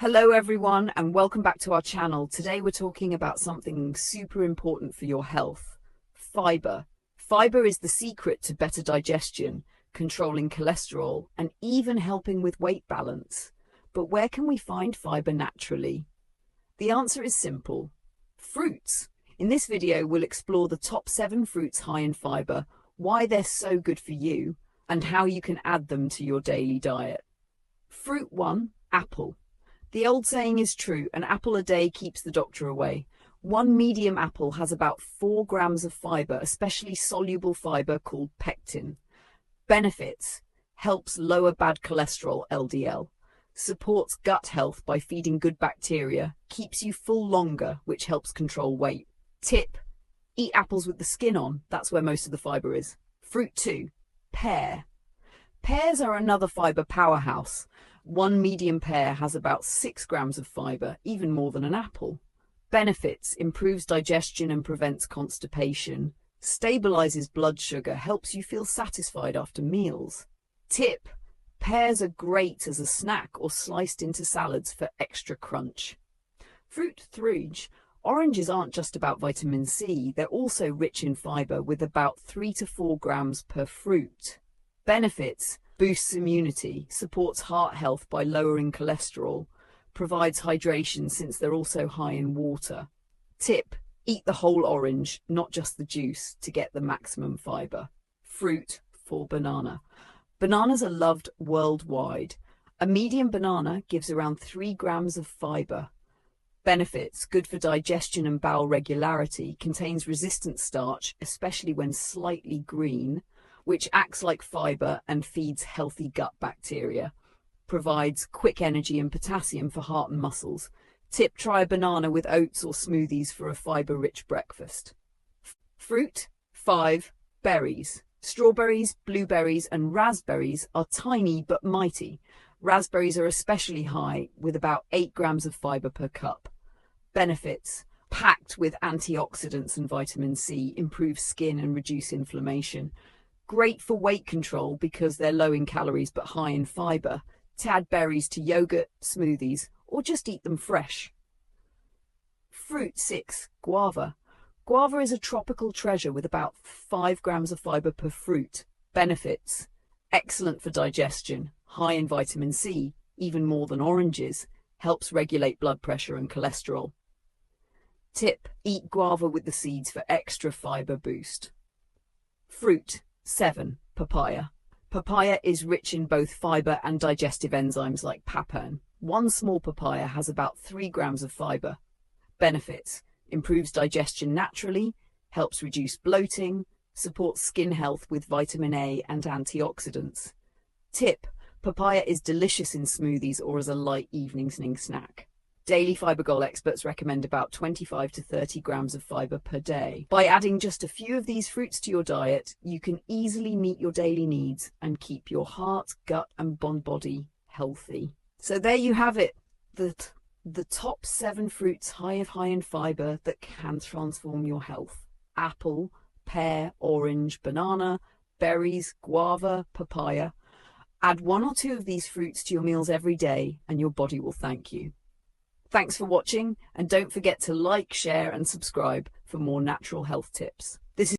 Hello everyone and welcome back to our channel. Today we're talking about something super important for your health: fiber. Fiber is the secret to better digestion, controlling cholesterol, and even helping with weight balance. But where can we find fiber naturally? The answer is simple: fruits. In this video we'll explore the top 7 fruits high in fiber, why they're so good for you, and how you can add them to your daily diet. Fruit 1. Apple. The old saying is true: an apple a day keeps the doctor away. One medium apple has about 4 grams of fiber, especially soluble fiber called pectin. Benefits: helps lower bad cholesterol LDL, supports gut health by feeding good bacteria, keeps you full longer, which helps control weight. Tip: eat apples with the skin on, that's where most of the fiber is. Fruit 2. Pear. Pears are another fiber powerhouse. One medium pear has about 6 grams of fiber, even more than an apple. Benefits: improves digestion and prevents constipation, stabilizes blood sugar, helps you feel satisfied after meals. Tip: pears are great as a snack or sliced into salads for extra crunch. Fruit 3. Oranges aren't just about vitamin C, they're also rich in fiber with about 3 to 4 grams per fruit. Benefits: boosts immunity, supports heart health by lowering cholesterol, provides hydration since they're also high in water. Tip: eat the whole orange, not just the juice, to get the maximum fiber. Fruit 4. Banana. Bananas are loved worldwide. A medium banana gives around 3 grams of fiber. Benefits: good for digestion and bowel regularity, contains resistant starch, especially when slightly green, which acts like fiber and feeds healthy gut bacteria. Provides quick energy and potassium for heart and muscles. Tip: try a banana with oats or smoothies for a fiber-rich breakfast. Fruit 5. Berries. Strawberries, blueberries, and raspberries are tiny but mighty. Raspberries are especially high, with about 8 grams of fiber per cup. Benefits: packed with antioxidants and vitamin C, improve skin and reduce inflammation. Great for weight control because they're low in calories but high in fiber. To add berries to yogurt, smoothies, or just eat them fresh. Fruit 6. Guava. Guava is a tropical treasure with about 5 grams of fiber per fruit. Benefits: excellent for digestion, high in vitamin C, even more than oranges, helps regulate blood pressure and cholesterol. Tip: eat guava with the seeds for extra fiber boost. Fruit 7. Papaya. Papaya is rich in both fiber and digestive enzymes like papain. One small papaya has about 3 grams of fiber. Benefits: improves digestion naturally, helps reduce bloating, supports skin health with vitamin A and antioxidants. Tip: papaya is delicious in smoothies or as a light evening snack. Daily fiber goal experts recommend about 25 to 30 grams of fiber per day. By adding just a few of these fruits to your diet, you can easily meet your daily needs and keep your heart, gut, and body healthy. So there you have it, the top 7 fruits high in fiber that can transform your health: apple, pear, orange, banana, berries, guava, papaya. Add 1 or 2 of these fruits to your meals every day and your body will thank you. Thanks for watching, and don't forget to like, share and subscribe for more natural health tips.